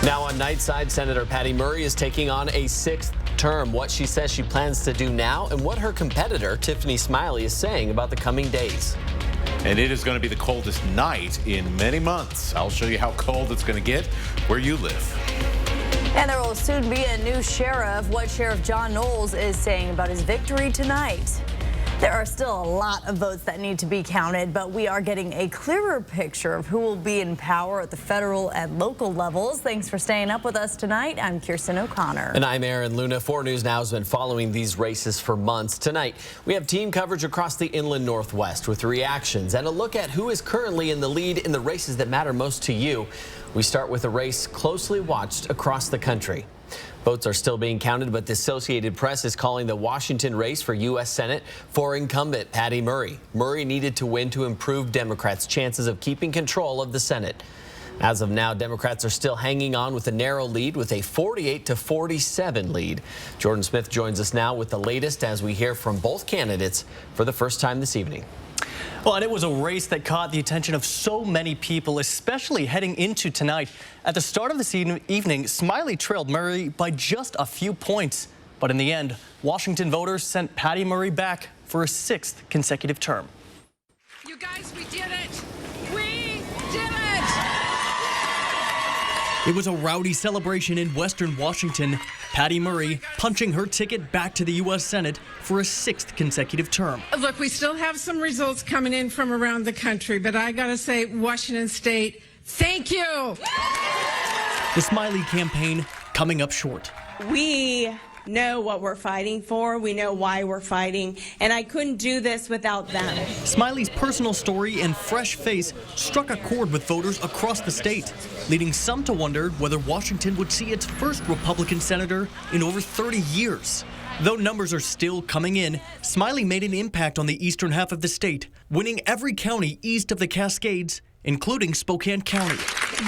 Now on Nightside, Senator Patty Murray is taking on a 6th term. What she says she plans to do now and what her competitor, Tiffany Smiley, is saying about the coming days. And it is going to be the coldest night in many months. I'll show you how cold it's going to get where you live. And there will soon be a new sheriff. What Sheriff John Knowles is saying about his victory tonight. There are still a lot of votes that need to be counted, but we are getting a clearer picture of who will be in power at the federal and local levels. Thanks for staying up with us tonight. I'm Kirsten O'Connor. And I'm Aaron Luna. 4 News Now has been following these races for months. Tonight, we have team coverage across the inland Northwest with reactions and a look at who is currently in the lead in the races that matter most to you. We start with a race closely watched across the country. Votes are still being counted, but the Associated Press is calling the Washington race for U.S. Senate for incumbent Patty Murray. Murray needed to win to improve Democrats' chances of keeping control of the Senate. As of now, Democrats are still hanging on with a narrow lead with a 48-47 lead. Jordan Smith joins us now with the latest as we hear from both candidates for the first time this evening. Well, and it was a race that caught the attention of so many people, especially heading into tonight. At the start of this evening, Smiley trailed Murray by just a few points. But in the end, Washington voters sent Patty Murray back for a 6th consecutive term. You guys, we did it! We did it! It was a rowdy celebration in Western Washington. Patty Murray punching her ticket back to the U.S. Senate for a 6th consecutive term. Look, we still have some results coming in from around the country, but I gotta say, Washington State, thank you! The Smiley campaign coming up short. We know what we're fighting for. We know why we're fighting, and I couldn't do this without them. Smiley's personal story and fresh face struck a chord with voters across the state, leading some to wonder whether Washington would see its first Republican senator in over 30 years. Though numbers are still coming in, Smiley made an impact on the eastern half of the state, winning every county east of the Cascades, including Spokane County.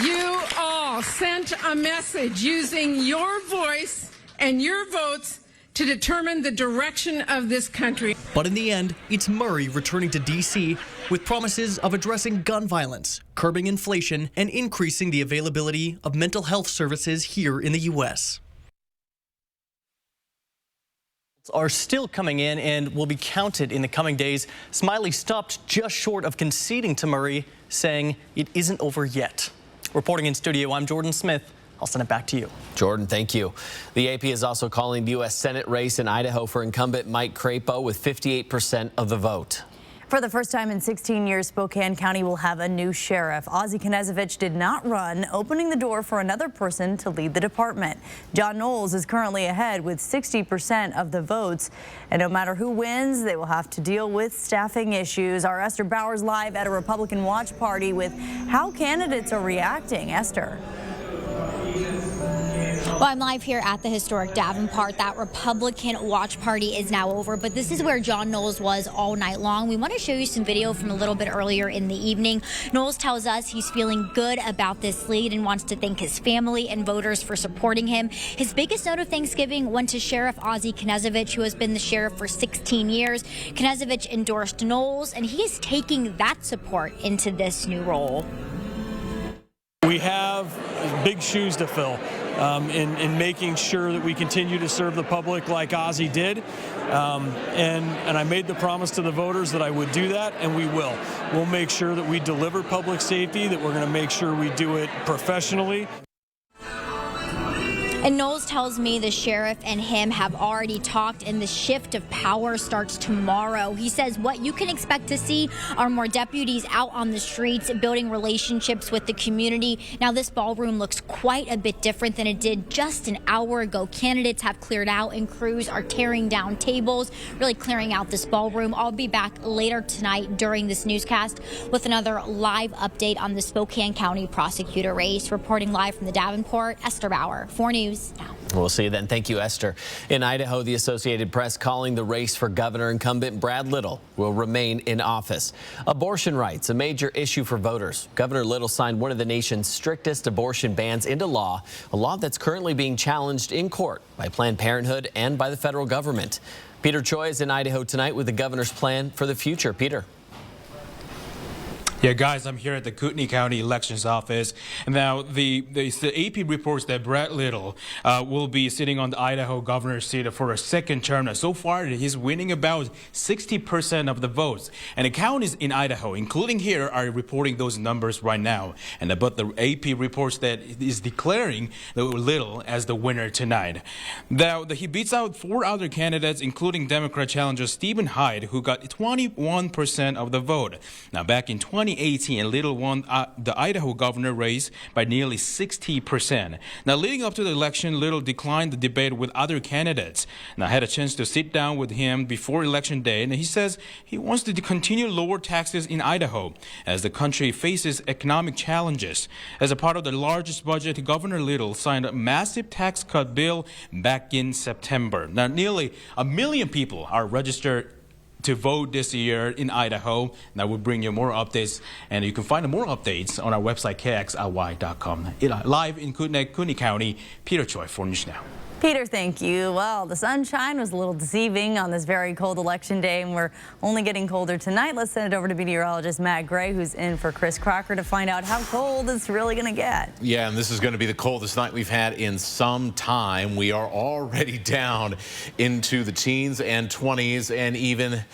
You all sent a message using your voice and your votes to determine the direction of this country. But in the end, it's Murray returning to D.C. with promises of addressing gun violence, curbing inflation, and increasing the availability of mental health services here in the U.S. Are still coming in and will be counted in the coming days. Smiley stopped just short of conceding to Murray, saying it isn't over yet. Reporting in studio, I'm Jordan Smith. I'll send it back to you. Jordan, thank you. The AP is also calling the U.S. Senate race in Idaho for incumbent Mike Crapo with 58% of the vote. For the first time in 16 years, Spokane County will have a new sheriff. Ozzie Knezevich did not run, opening the door for another person to lead the department. John Knowles is currently ahead with 60% of the votes. And no matter who wins, they will have to deal with staffing issues. Our Esther Bowers live at a Republican watch party with how candidates are reacting. Esther. Well, I'm live here at the historic Davenport. That Republican watch party is now over, but this is where John Knowles was all night long. We want to show you some video from a little bit earlier in the evening. Knowles tells us he's feeling good about this lead and wants to thank his family and voters for supporting him. His biggest note of Thanksgiving went to Sheriff Ozzie Knezevich, who has been the sheriff for 16 years. Knezevich endorsed Knowles, and he is taking that support into this new role. We have big shoes to fill in making sure that we continue to serve the public like Ozzie did. And I made the promise to the voters that I would do that, and we will. We'll make sure that we deliver public safety, that we're going to make sure we do it professionally. And Knowles tells me the sheriff and him have already talked, and the shift of power starts tomorrow. He says what you can expect to see are more deputies out on the streets, building relationships with the community. Now, this ballroom looks quite a bit different than it did just an hour ago. Candidates have cleared out, and crews are tearing down tables, really clearing out this ballroom. I'll be back later tonight during this newscast with another live update on the Spokane County prosecutor race. Reporting live from the Davenport, Esther Bauer, 4 News Now. We'll see you then. Thank you, Esther. In Idaho, the Associated Press calling the race for governor incumbent Brad Little will remain in office. Abortion rights, a major issue for voters. Governor Little signed one of the nation's strictest abortion bans into law, a law that's currently being challenged in court by Planned Parenthood and by the federal government. Peter Choi is in Idaho tonight with the governor's plan for the future. Peter. Yeah, guys, I'm here at the Kootenai County Elections Office. Now, the AP reports that Brett Little will be sitting on the Idaho governor's seat for a second term. Now, so far, he's winning about 60% of the votes. And the counties in Idaho, including here, are reporting those numbers right now. And but the AP reports that is declaring Little as the winner tonight. Now, he beats out 4 other candidates, including Democrat challenger Stephen Hyde, who got 21% of the vote. Now, back in 2018, Little won the Idaho governor race by nearly 60%. Now, leading up to the election, Little declined the debate with other candidates. Now, I had a chance to sit down with him before election day, and he says he wants to continue lower taxes in Idaho as the country faces economic challenges. As a part of the largest budget, Governor Little signed a massive tax cut bill back in September. Now, nearly 1 million people are registered to vote this year in Idaho. Now we'll bring you more updates, and you can find more updates on our website, kxly.com. Live in Kootenai County, Peter Choi for News Now. Peter, thank you. Well, the sunshine was a little deceiving on this very cold election day, and we're only getting colder tonight. Let's send it over to meteorologist Matt Gray, who's in for Chris Crocker, to find out how cold it's really going to get. Yeah, and this is going to be the coldest night we've had in some time. We are already down into the teens and 20s, and even,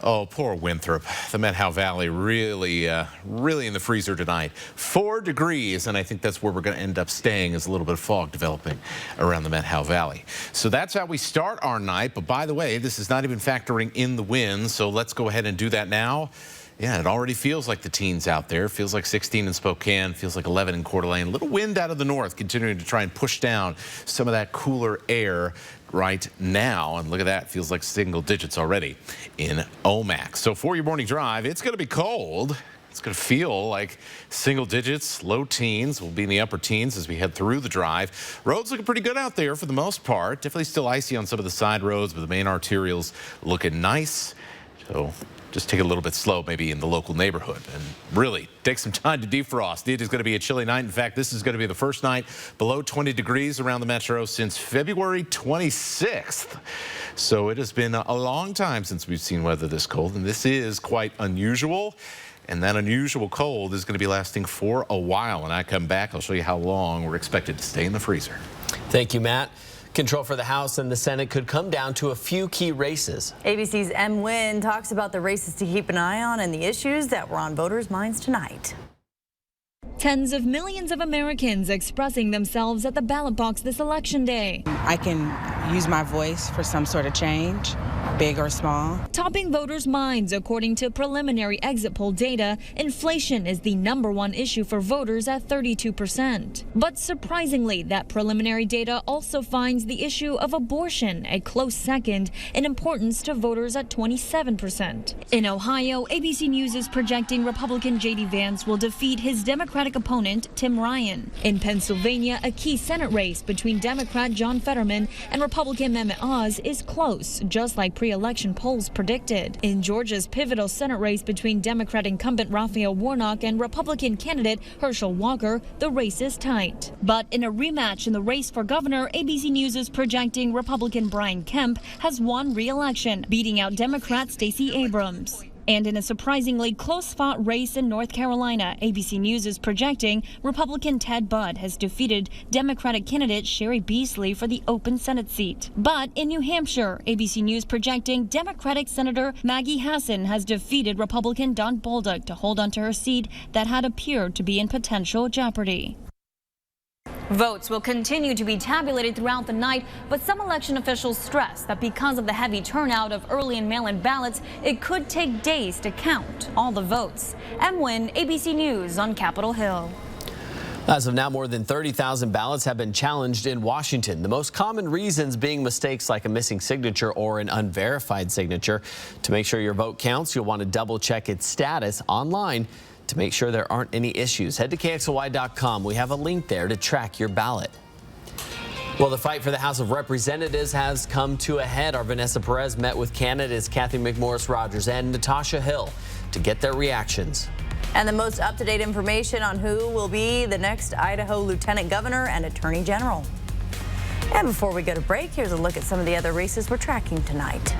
oh, poor Winthrop. The Methow Valley really in the freezer tonight. 4 degrees, and I think that's where we're going to end up staying, is a little bit of fog developing around the Methow Valley. So that's how we start our night. But by the way, this is not even factoring in the wind. So let's go ahead and do that now. Yeah, it already feels like the teens out there. Feels like 16 in Spokane. Feels like 11 in Coeur d'Alene. A little wind out of the north, continuing to try and push down some of that cooler air right now. And look at that. Feels like single digits already in Omak. So for your morning drive, it's going to be cold. It's going to feel like single digits, low teens. We'll be in the upper teens as we head through the drive. Roads looking pretty good out there for the most part. Definitely still icy on some of the side roads, but the main arterials looking nice. So just take it a little bit slow maybe in the local neighborhood and really take some time to defrost. It is going to be a chilly night. In fact, this is going to be the first night below 20 degrees around the metro since February 26th. So it has been a long time since we've seen weather this cold, and this is quite unusual. And that unusual cold is going to be lasting for a while. When I come back, I'll show you how long we're expected to stay in the freezer. Thank you, Matt. Control for the House and the Senate could come down to a few key races. ABC's M. Nguyen talks about the races to keep an eye on and the issues that were on voters' minds tonight. Tens of millions of Americans expressing themselves at the ballot box this election day. I can use my voice for some sort of change, big or small. Topping voters' minds, according to preliminary exit poll data, inflation is the #1 issue for voters at 32%. But surprisingly, that preliminary data also finds the issue of abortion a close second in importance to voters at 27%. In Ohio, ABC News is projecting Republican J.D. Vance will defeat his Democratic opponent, Tim Ryan. In Pennsylvania, a key Senate race between Democrat John Fetterman and Republican Mehmet Oz is close, just like pre-election polls predicted. In Georgia's pivotal Senate race between Democrat incumbent Raphael Warnock and Republican candidate Herschel Walker, the race is tight. But in a rematch in the race for governor, ABC News is projecting Republican Brian Kemp has won re-election, beating out Democrat Stacey Abrams. And in a surprisingly close-fought race in North Carolina, ABC News is projecting Republican Ted Budd has defeated Democratic candidate Sherry Beasley for the open Senate seat. But in New Hampshire, ABC News projecting Democratic Senator Maggie Hassan has defeated Republican Don Bolduc to hold onto her seat that had appeared to be in potential jeopardy. Votes will continue to be tabulated throughout the night, but some election officials stress that because of the heavy turnout of early and mail-in ballots, it could take days to count all the votes. M. Nguyen, ABC News on Capitol Hill. As of now, more than 30,000 ballots have been challenged in Washington. The most common reasons being mistakes like a missing signature or an unverified signature. To make sure your vote counts, you'll want to double check its status online to make sure there aren't any issues. Head to KXLY.com. We have a link there to track your ballot. Well, the fight for the House of Representatives has come to a head. Our Vanessa Perez met with candidates Kathy McMorris Rodgers and Natasha Hill to get their reactions. And the most up-to-date information on who will be the next Idaho Lieutenant Governor and Attorney General. And before we go to break, here's a look at some of the other races we're tracking tonight.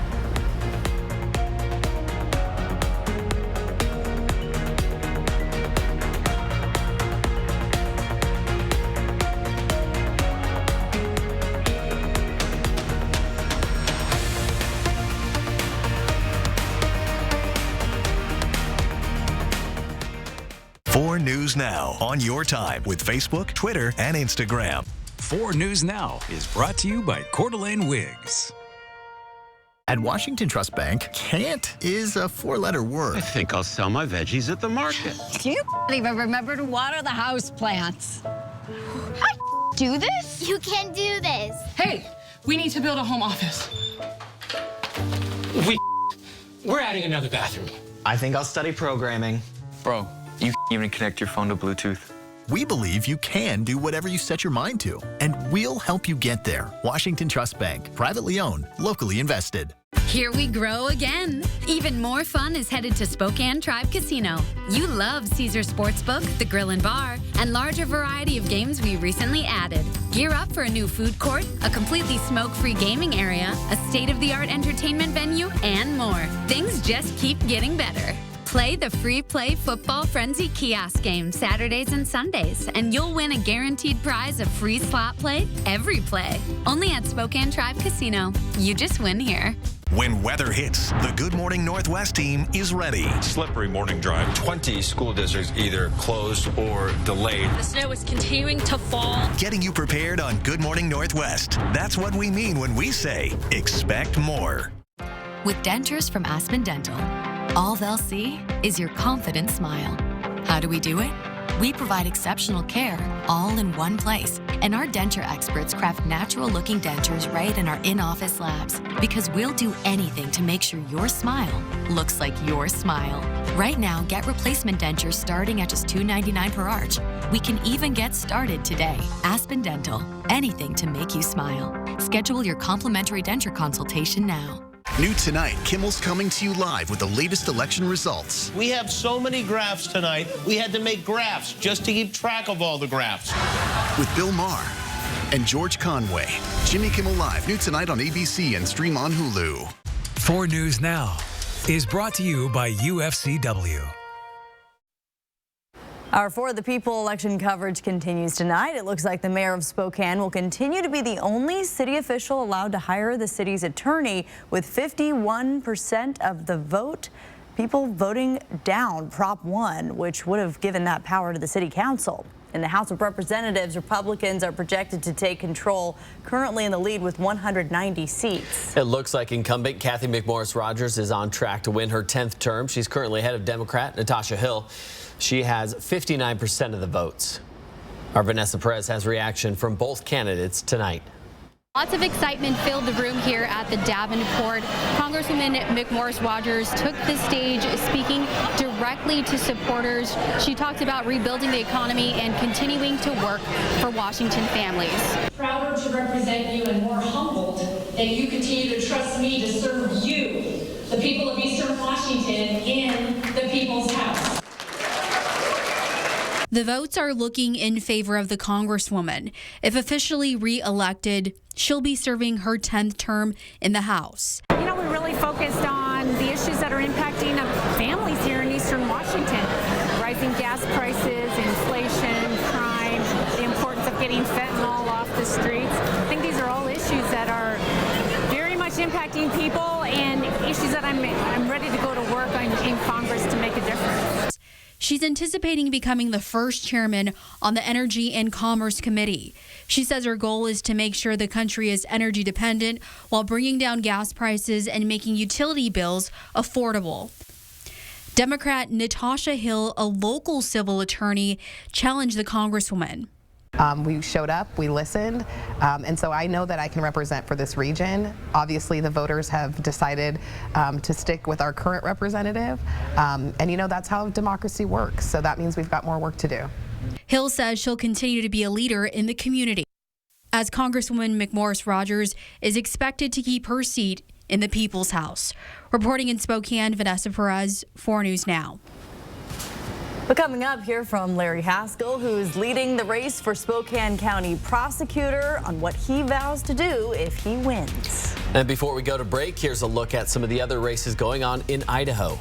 News Now on your time with Facebook, Twitter, and Instagram. 4 News Now is brought to you by Coeur d'Alene Wigs. At Washington Trust Bank, can't is a 4-letter word. I think I'll sell my veggies at the market. Do you even remember to water the house plants? I do this? You can do this. Hey, we need to build a home office. We're adding another bathroom. I think I'll study programming. Bro, you even connect your phone to Bluetooth. We believe you can do whatever you set your mind to, and we'll help you get there. Washington Trust Bank, privately owned, locally invested. Here we grow again. Even more fun is headed to Spokane Tribe Casino. You love Caesar Sportsbook, the grill and bar, and larger variety of games we recently added. Gear up for a new food court, a completely smoke-free gaming area, a state-of-the-art entertainment venue, and more. Things just keep getting better. Play the free Play Football Frenzy kiosk game Saturdays and Sundays, and you'll win a guaranteed prize of free slot play every play. Only at Spokane Tribe Casino. You just win here. When weather hits, the Good Morning Northwest team is ready. Slippery morning drive. 20 school districts either closed or delayed. The snow is continuing to fall. Getting you prepared on Good Morning Northwest. That's what we mean when we say, expect more. With dentures from Aspen Dental, all they'll see is your confident smile. How do we do it? We provide exceptional care all in one place, and our denture experts craft natural-looking dentures right in our in-office labs, because we'll do anything to make sure your smile looks like your smile. Right now, get replacement dentures starting at just $2.99 per arch. We can even get started today. Aspen Dental, anything to make you smile. Schedule your complimentary denture consultation now. New tonight, Kimmel's coming to you live with the latest election results. We have so many graphs tonight, we had to make graphs just to keep track of all the graphs. With Bill Maher and George Conway. Jimmy Kimmel Live, new tonight on ABC and stream on Hulu. 4 News Now is brought to you by UFCW. Our For the People election coverage continues tonight. It looks like the mayor of Spokane will continue to be the only city official allowed to hire the city's attorney, with 51% of the vote people voting down Prop 1, which would have given that power to the city council. In the House of Representatives, Republicans are projected to take control, currently in the lead with 190 seats. It looks like incumbent Kathy McMorris Rodgers is on track to win her 10th term. She's currently ahead of Democrat Natasha Hill. She has 59% of the votes. Our Vanessa Perez has reaction from both candidates tonight. Lots of excitement filled the room here at the Davenport. Congresswoman McMorris Rodgers took the stage speaking directly to supporters. She talked about rebuilding the economy and continuing to work for Washington families. Prouder to represent you and more humbled that you continue to trust me to serve you, the people of Eastern Washington, in the People's House. The votes are looking in favor of the Congresswoman. If officially re-elected, she'll be serving her 10th term in the House. You know, we really focused on the issues that are impacting families here in Eastern Washington. Rising gas prices, inflation, crime, the importance of getting fentanyl off the streets. I think these are all issues that are very much impacting people and issues that I'm ready to go to work on in Congress to make a difference. She's anticipating becoming the first chairman on the Energy and Commerce Committee. She says her goal is to make sure the country is energy dependent while bringing down gas prices and making utility bills affordable. Democrat Natasha Hill, a local civil attorney, challenged the Congresswoman. We showed up, we listened, and so I know that I can represent for this region. Obviously, the voters have decided to stick with our current representative, and you know, that's how democracy works, so that means we've got more work to do. Hill says she'll continue to be a leader in the community, as Congresswoman McMorris Rodgers is expected to keep her seat in the People's House. Reporting in Spokane, Vanessa Perez, 4 News Now. But coming up, here from Larry Haskell, who's leading the race for Spokane County prosecutor, on what he vows to do if he wins. And before we go to break, here's a look at some of the other races going on in Idaho.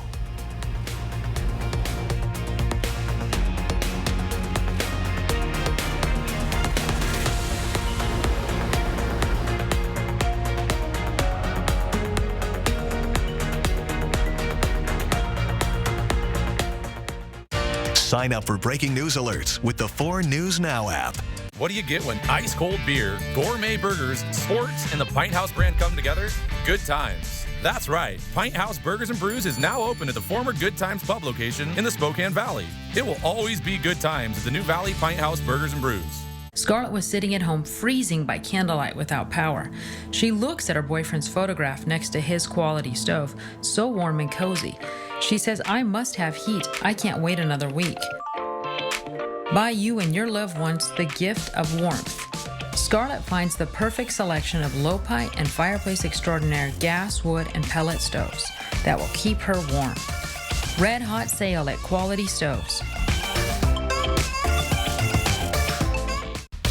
Sign Sign up for breaking news alerts with the 4 News Now app. What do you get when ice-cold beer, gourmet burgers, sports, and the Pint House brand come together? Good times. That's right. Pint House Burgers and Brews is now open at the former Good Times Pub location in the Spokane Valley. It will always be good times at the new Valley Pint House Burgers and Brews. Scarlett was sitting at home freezing by candlelight without power. She looks at her boyfriend's photograph next to his quality stove, so warm and cozy. She says, "I must have heat. I can't wait another week." Buy you and your loved ones the gift of warmth. Scarlett finds the perfect selection of Low-Pi and Fireplace Extraordinaire gas, wood, and pellet stoves that will keep her warm. Red hot sale at Quality Stoves.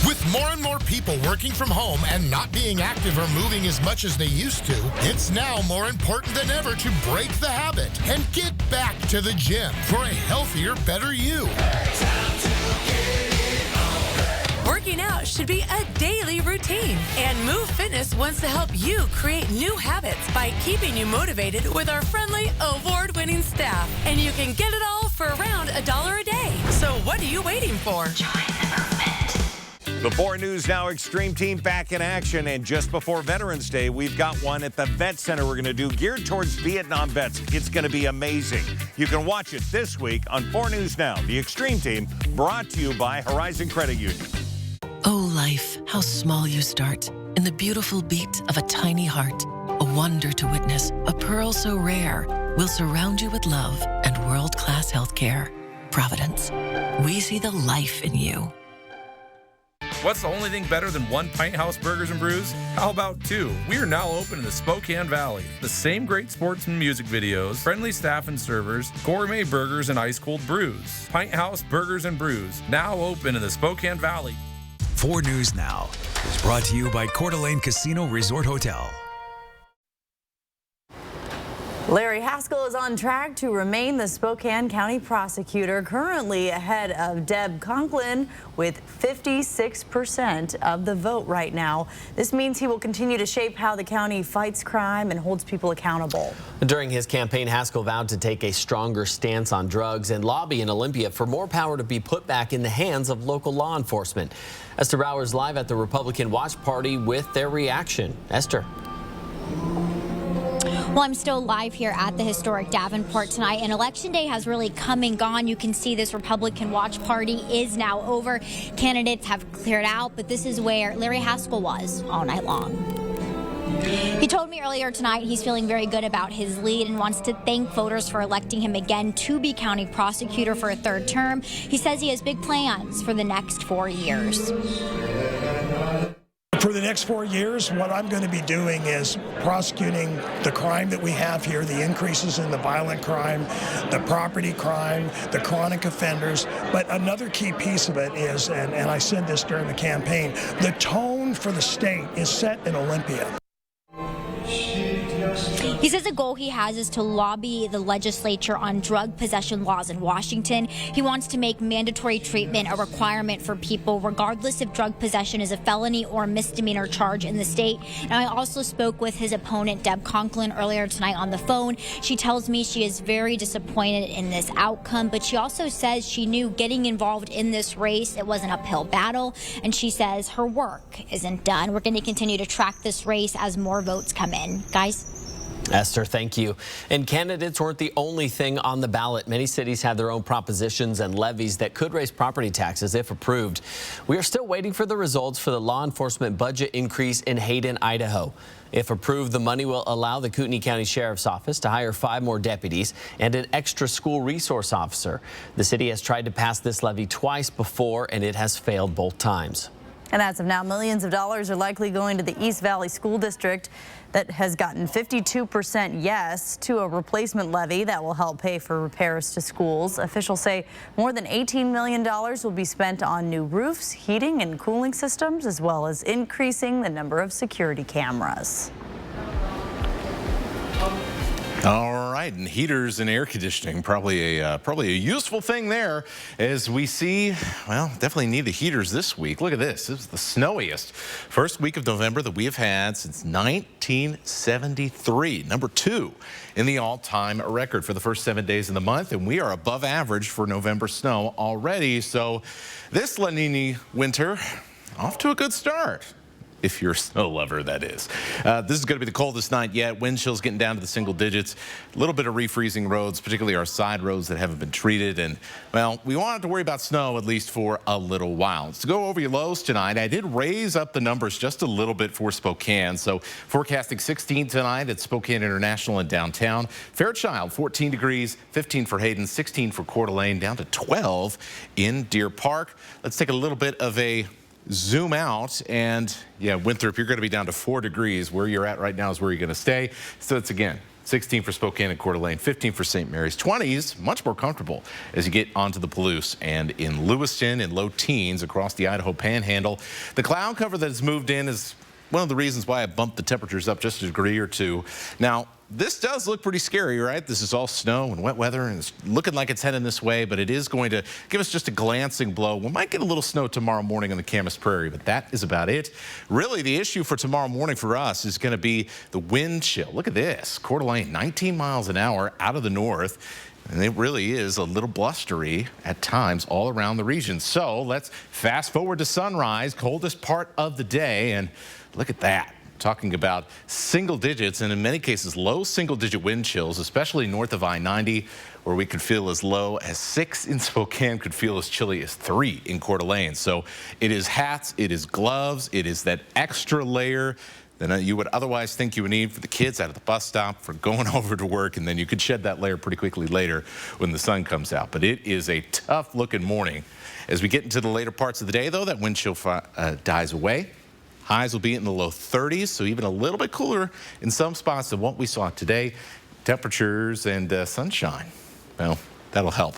With more and more people working from home and not being active or moving as much as they used to, it's now more important than ever to break the habit and get back to the gym for a healthier, better you. Working out should be a daily routine, and Move Fitness wants to help you create new habits by keeping you motivated with our friendly, award-winning staff. And you can get it all for around $1 a day. So what are you waiting for? Join the movement. The 4 News Now Extreme Team back in action, and just before Veterans Day, we've got one at the Vet Center we're going to do geared towards Vietnam vets. It's going to be amazing. You can watch it this week on 4 News Now. The Extreme Team brought to you by Horizon Credit Union. Oh, life, how small you start. In the beautiful beat of a tiny heart. A wonder to witness, a pearl so rare. Will surround you with love and world-class health care. Providence. We see the life in you. What's the only thing better than one Pint House Burgers and Brews? How about 2? We are now open in the Spokane Valley. The same great sports and music videos, friendly staff and servers, gourmet burgers, and ice-cold brews. Pint House Burgers and Brews, now open in the Spokane Valley. 4 News Now is brought to you by Coeur d'Alene Casino Resort Hotel. Larry Haskell is on track to remain the Spokane County prosecutor, currently ahead of Deb Conklin with 56% of the vote right now. This means he will continue to shape how the county fights crime and holds people accountable. During his campaign, Haskell vowed to take a stronger stance on drugs and lobby in Olympia for more power to be put back in the hands of local law enforcement. Esther Bauer's live at the Republican Watch Party with their reaction. Esther. Well, I'm still live here at the historic Davenport tonight, and Election Day has really come and gone. You can see this Republican Watch Party is now over. Candidates have cleared out, but this is where Larry Haskell was all night long. He told me earlier tonight he's feeling very good about his lead and wants to thank voters for electing him again to be county prosecutor for a 3rd term. He says he has big plans for the next 4 years. For the next 4 years, what I'm going to be doing is prosecuting the crime that we have here, the increases in the violent crime, the property crime, the chronic offenders. But another key piece of it is, and I said this during the campaign, the tone for the state is set in Olympia. He says a goal he has is to lobby the legislature on drug possession laws in Washington. He wants to make mandatory treatment a requirement for people, regardless if drug possession is a felony or misdemeanor charge in the state. And I also spoke with his opponent, Deb Conklin, earlier tonight on the phone. She tells me she is very disappointed in this outcome, but she also says she knew getting involved in this race, it was an uphill battle, and she says her work isn't done. We're going to continue to track this race as more votes come in. Guys? Esther, thank you. And candidates weren't the only thing on the ballot. Many cities have their own propositions and levies that could raise property taxes if approved. We are still waiting for the results for the law enforcement budget increase in Hayden, Idaho. If approved, the money will allow the Kootenai County Sheriff's Office to hire 5 more deputies and an extra school resource officer. The city has tried to pass this levy twice before, and it has failed both times. And as of now, millions of dollars are likely going to the East Valley School District that has gotten 52% yes to a replacement levy that will help pay for repairs to schools. Officials say more than $18 million will be spent on new roofs, heating and cooling systems, as well as increasing the number of security cameras. All right. right, and heaters and air conditioning, probably a useful thing there, as we see, well, definitely need the heaters this week. Look at this. This is the snowiest first week of November that we have had since 1973. Number 2 in the all-time record for the first 7 days of the month, and we are above average for November snow already. So this La Nina winter off to a good start. If you're a snow lover, that is. This is going to be the coldest night yet. Wind chills getting down to the single digits. A little bit of refreezing roads, particularly our side roads that haven't been treated. And, well, we won't have to worry about snow at least for a little while. To go over your lows tonight, I did raise up the numbers just a little bit for Spokane. So forecasting 16 tonight at Spokane International and downtown. Fairchild, 14 degrees, 15 for Hayden, 16 for Coeur d'Alene, down to 12 in Deer Park. Let's take a little bit of a zoom out, and yeah, Winthrop, you're going to be down to 4 degrees. Where you're at right now is where you're going to stay. So it's again 16 for Spokane and Coeur d'Alene, 15 for St. Mary's, 20s, much more comfortable as you get onto the Palouse, and in Lewiston in low teens across the Idaho Panhandle. The cloud cover that has moved in is one of the reasons why I bumped the temperatures up just a degree or two. Now, this does look pretty scary, right? This is all snow and wet weather, and it's looking like it's heading this way, but it is going to give us just a glancing blow. We might get a little snow tomorrow morning on the Camas Prairie, but that is about it. Really, the issue for tomorrow morning for us is going to be the wind chill. Look at this. Coeur d'Alene, 19 miles an hour out of the north. And it really is a little blustery at times all around the region. So let's fast forward to sunrise, coldest part of the day, and look at that. Talking about single digits, and in many cases low single-digit wind chills, especially north of I-90, where we could feel as low as 6 in Spokane, could feel as chilly as 3 in Coeur d'Alene. So it is hats, it is gloves, it is that extra layer than you would otherwise think you would need for the kids out of the bus stop, for going over to work, and then you could shed that layer pretty quickly later when the sun comes out. But it is a tough-looking morning. As we get into the later parts of the day, though, that wind chill dies away. Highs will be in the low 30s, so even a little bit cooler in some spots than what we saw today. Temperatures and sunshine, well, that'll help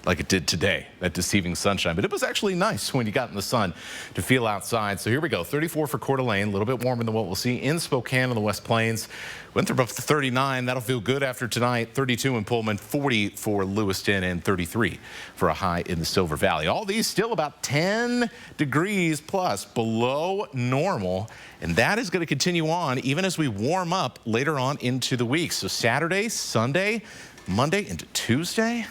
like it did today, that deceiving sunshine. But it was actually nice when you got in the sun to feel outside. So here we go, 34 for Coeur d'Alene, a little bit warmer than what we'll see in Spokane on the West Plains. Winthrop up to 39, that'll feel good after tonight. 32 in Pullman, 40 for Lewiston, and 33 for a high in the Silver Valley. All these still about 10 degrees plus below normal, and that is going to continue on even as we warm up later on into the week. So Saturday, Sunday, Monday into Tuesday,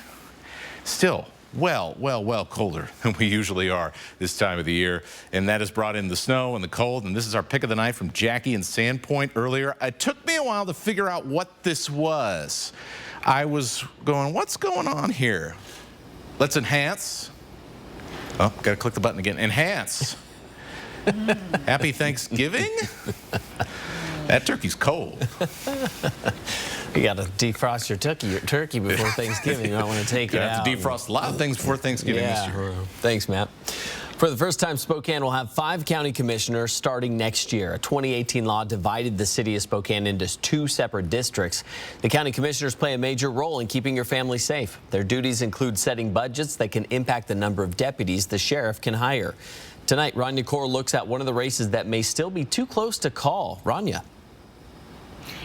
still well colder than we usually are this time of the year, and that has brought in the snow and the cold. And this is our pick of the night from Jackie in Sandpoint earlier. It took me a while to figure out what this was. I was going, what's going on here? Let's enhance. Oh, gotta click the button again. Enhance. Happy Thanksgiving. That turkey's cold. You got to defrost your turkey before Thanksgiving. You don't want to take it out. You have to defrost a lot of things before Thanksgiving this year. Thanks, Matt. For the first time, Spokane will have 5 county commissioners starting next year. A 2018 law divided the city of Spokane into 2 separate districts. The county commissioners play a major role in keeping your family safe. Their duties include setting budgets that can impact the number of deputies the sheriff can hire. Tonight, Rania Kaur looks at one of the races that may still be too close to call. Rania.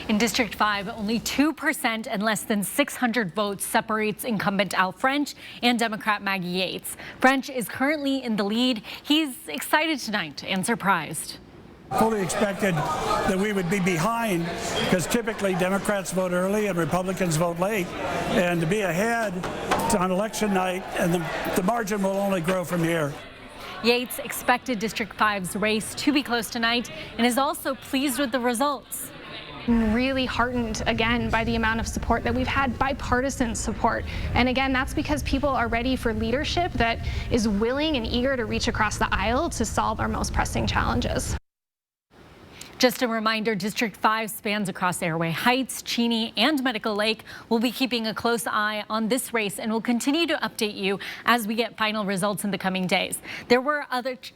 In District 5, only 2% and less than 600 votes separates incumbent Al French and Democrat Maggie Yates. French is currently in the lead. He's excited tonight and surprised. Fully expected that we would be behind, because typically Democrats vote early and Republicans vote late, and to be ahead on election night, and the margin will only grow from here. Yates expected District 5's race to be close tonight and is also pleased with the results. I'm really heartened again by the amount of support that we've had, bipartisan support. And again, that's because people are ready for leadership that is willing and eager to reach across the aisle to solve our most pressing challenges. Just a reminder, District 5 spans across Airway Heights, Cheney, and Medical Lake. We'll be keeping a close eye on this race, and we'll continue to update you as we get final results in the coming days. There were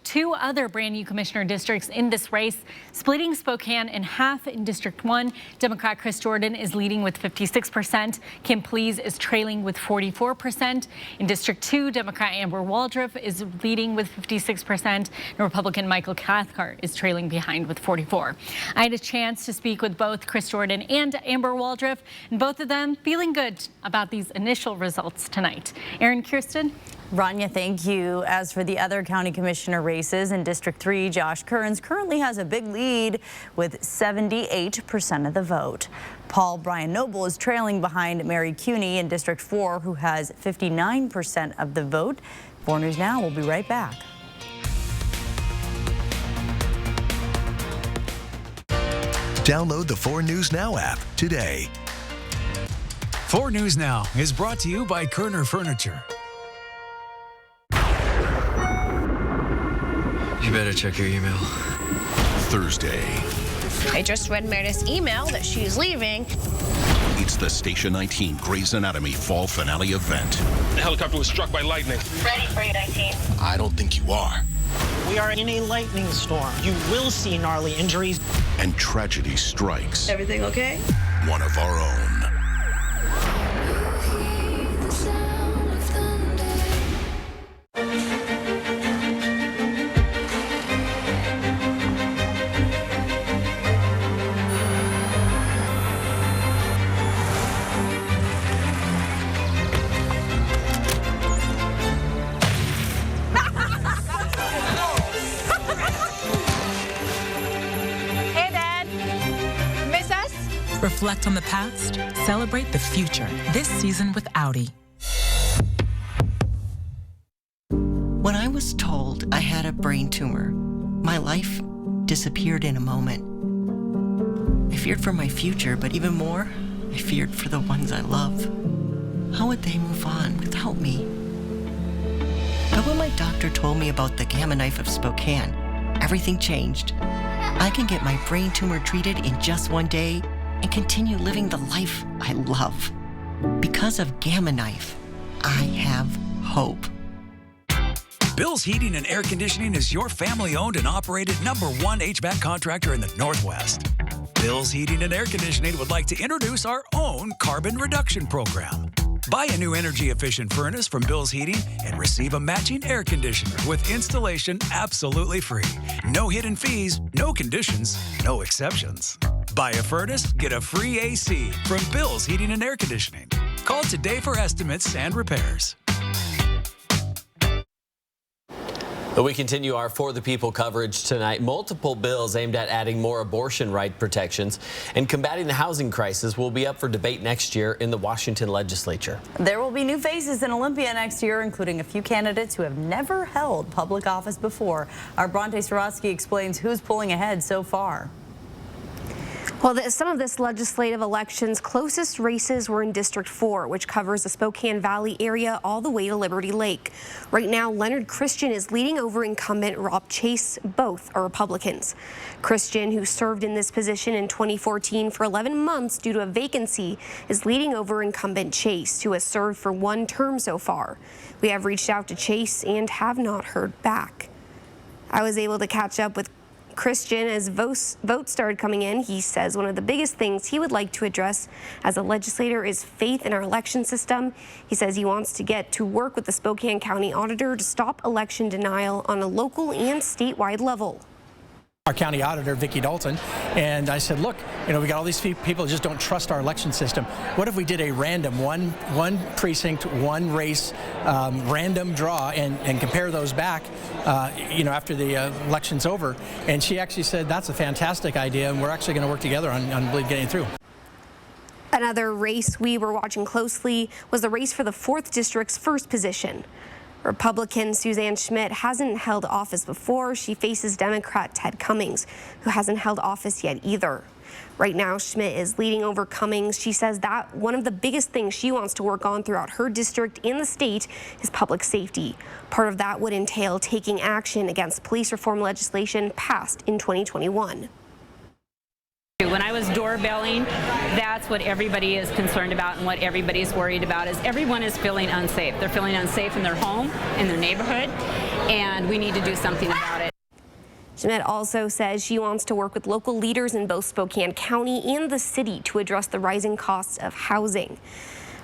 2 other brand new commissioner districts in this race, splitting Spokane in half. In District 1, Democrat Chris Jordan is leading with 56%. Kim Pleas is trailing with 44%. In District 2, Democrat Amber Waldrop is leading with 56%. And Republican Michael Cathcart is trailing behind with 44%. more. I had a chance to speak with both Chris Jordan and Amber Waldrop, and both of them feeling good about these initial results tonight. Aaron, Kirsten? Rania, thank you. As for the other county commissioner races in District 3, Josh Kearns currently has a big lead with 78% of the vote. Paul Brian Noble is trailing behind Mary Cuney in District 4, who has 59% of the vote. 4 News Now will be right back. Download the 4 News Now app today. 4 News Now is brought to you by Kerner Furniture. You better check your email. Thursday. I just read Meredith's email that she's leaving. It's the Station 19 Grey's Anatomy fall finale event. The helicopter was struck by lightning. Ready for you, 19. I don't think you are. We are in a lightning storm. You will see gnarly injuries. And tragedy strikes. Everything okay? One of our own. Reflect on the past, celebrate the future. This season with Audi. When I was told I had a brain tumor, my life disappeared in a moment. I feared for my future, but even more, I feared for the ones I love. How would they move on without me? But when my doctor told me about the Gamma Knife of Spokane, everything changed. I can get my brain tumor treated in just 1 day and continue living the life I love. Because of Gamma Knife, I have hope. Bill's Heating and Air Conditioning is your family-owned and operated #1 HVAC contractor in the Northwest. Bill's Heating and Air Conditioning would like to introduce our own carbon reduction program. Buy a new energy-efficient furnace from Bill's Heating and receive a matching air conditioner with installation absolutely free. No hidden fees, no conditions, no exceptions. Buy a furnace, get a free AC from Bill's Heating and Air Conditioning. Call today for estimates and repairs. We continue our For the People coverage tonight. Multiple bills aimed at adding more abortion right protections and combating the housing crisis will be up for debate next year in the Washington legislature. There will be new faces in Olympia next year, including a few candidates who have never held public office before. Our Bronte Sorotsky explains who's pulling ahead so far. Well, some of this legislative election's closest races were in District 4, which covers the Spokane Valley area all the way to Liberty Lake. Right now, Leonard Christian is leading over incumbent Rob Chase. Both are Republicans. Christian, who served in this position in 2014 for 11 months due to a vacancy, is leading over incumbent Chase, who has served for 1 term so far. We have reached out to Chase and have not heard back. I was able to catch up with Christian as votes started coming in. He says one of the biggest things he would like to address as a legislator is faith in our election system. He says he wants to get to work with the Spokane County Auditor to stop election denial on a local and statewide level. Our county auditor, Vicki Dalton, and I said, look, we got all these people who just don't trust our election system. What if we did a random one precinct, one race, random draw and compare those back, after the election's over? And she actually said that's a fantastic idea, and we're actually going to work together on getting through. Another race we were watching closely was the race for the 4th District's first position. Republican Suzanne Schmidt hasn't held office before. She faces Democrat Ted Cummings, who hasn't held office yet either. Right now, Schmidt is leading over Cummings. She says that one of the biggest things she wants to work on throughout her district in the state is public safety. Part of that would entail taking action against police reform legislation passed in 2021. When I was doorbelling, that's what everybody is concerned about and what everybody's worried about is everyone is feeling unsafe. They're feeling unsafe in their home, in their neighborhood, and we need to do something about it. Schmidt also says she wants to work with local leaders in both Spokane County and the city to address the rising costs of housing.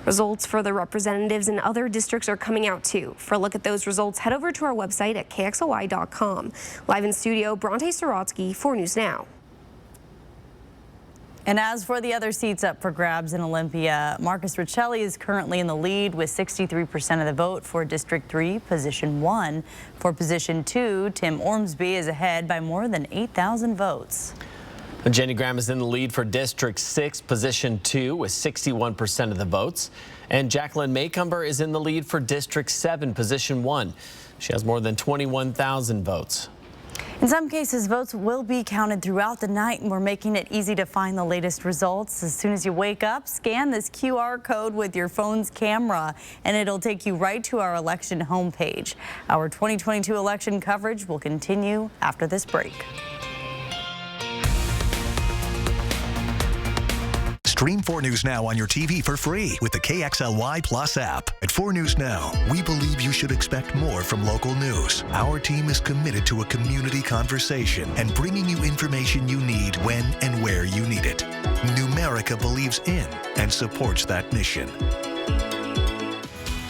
Results for the representatives in other districts are coming out too. For a look at those results, head over to our website at KXLY.com. Live in studio, Bronte Sorotsky, 4 News Now. And as for the other seats up for grabs in Olympia, Marcus Riccelli is currently in the lead with 63% of the vote for District 3, Position 1. For Position 2, Tim Ormsby is ahead by more than 8,000 votes. Jenny Graham is in the lead for District 6, Position 2, with 61% of the votes. And Jacqueline Maycumber is in the lead for District 7, Position 1. She has more than 21,000 votes. In some cases, votes will be counted throughout the night, and we're making it easy to find the latest results. As soon as you wake up, scan this QR code with your phone's camera, and it'll take you right to our election homepage. Our 2022 election coverage will continue after this break. Stream 4 News Now on your TV for free with the KXLY Plus app. At 4 News Now, we believe you should expect more from local news. Our team is committed to a community conversation and bringing you information you need when and where you need it. Numerica believes in and supports that mission.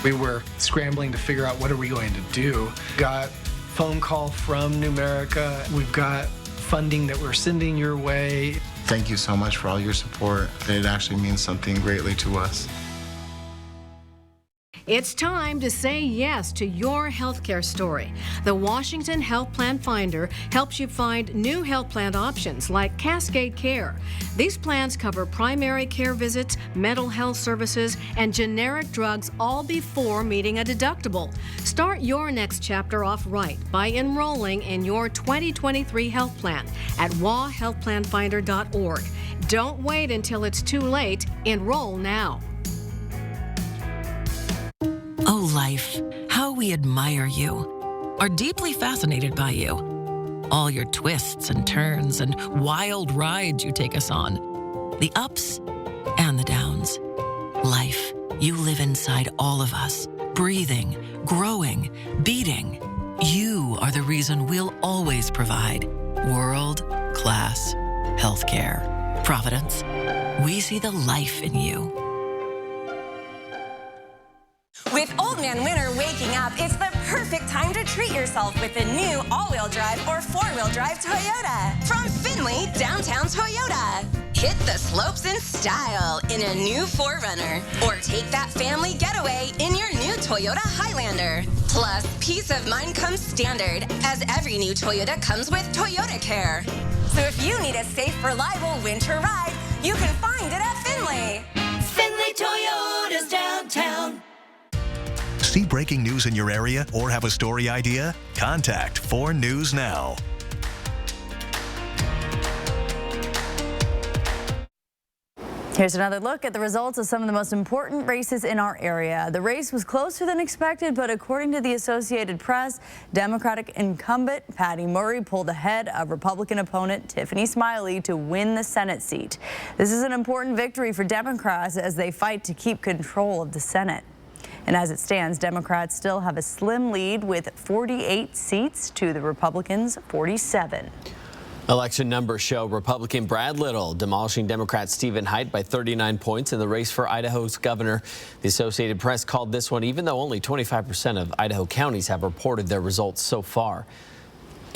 We were scrambling to figure out what are we going to do. Got phone call from Numerica. We've got funding that we're sending your way. Thank you so much for all your support. It actually means something greatly to us. It's time to say yes to your healthcare story. The Washington Health Plan Finder helps you find new health plan options like Cascade Care. These plans cover primary care visits, mental health services, and generic drugs all before meeting a deductible. Start your next chapter off right by enrolling in your 2023 health plan at wahealthplanfinder.org. Don't wait until it's too late. Enroll now. Oh, life, how we admire you, are deeply fascinated by you. All your twists and turns and wild rides you take us on. The ups and the downs. Life, you live inside all of us, breathing, growing, beating. You are the reason we'll always provide world-class healthcare. Providence, we see the life in you. With Old Man Winter waking up, it's the perfect time to treat yourself with the new all-wheel drive or four-wheel drive Toyota. From Findlay, downtown Toyota. Hit the slopes in style in a new 4Runner. Or take that family getaway in your new Toyota Highlander. Plus, peace of mind comes standard, as every new Toyota comes with Toyota Care. So if you need a safe, reliable winter ride, you can find it at Findlay. Findlay Toyota's downtown. See breaking news in your area or have a story idea? Contact 4 News Now. Here's another look at the results of some of the most important races in our area. The race was closer than expected, but according to the Associated Press, Democratic incumbent Patty Murray pulled ahead of Republican opponent Tiffany Smiley to win the Senate seat. This is an important victory for Democrats as they fight to keep control of the Senate. And as it stands, Democrats still have a slim lead with 48 seats to the Republicans' 47. Election numbers show Republican Brad Little demolishing Democrat Stephen Haidt by 39 points in the race for Idaho's governor. The Associated Press called this one, even though only 25% of Idaho counties have reported their results so far.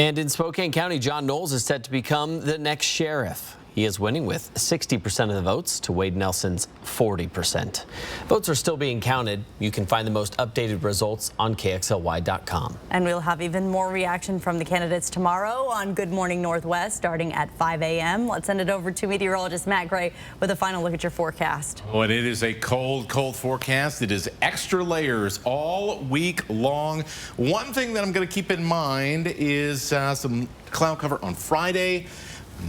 And in Spokane County, John Knowles is set to become the next sheriff. He is winning with 60% of the votes to Wade Nelson's 40%. Votes are still being counted. You can find the most updated results on KXLY.com. And we'll have even more reaction from the candidates tomorrow on Good Morning Northwest starting at 5 a.m. Let's send it over to meteorologist Matt Gray with a final look at your forecast. Oh, and it is a cold, cold forecast. It is extra layers all week long. One thing that I'm going to keep in mind is some cloud cover on Friday.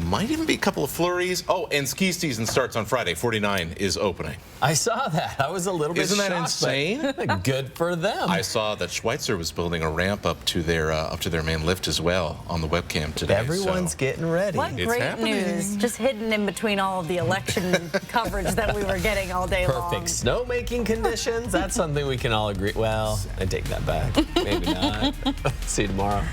Might even be a couple of flurries. Oh, and ski season starts on Friday. 49 is opening. I saw that. I was a little bit Isn't that shocked, insane? Good for them. I saw that Schweitzer was building a ramp up to their main lift as well on the webcam today. Everyone's getting ready. What great news. Just hidden in between all of the election coverage that we were getting all day long. Perfect snowmaking conditions. That's something we can all agree. Well, I take that back. Maybe not. See you tomorrow.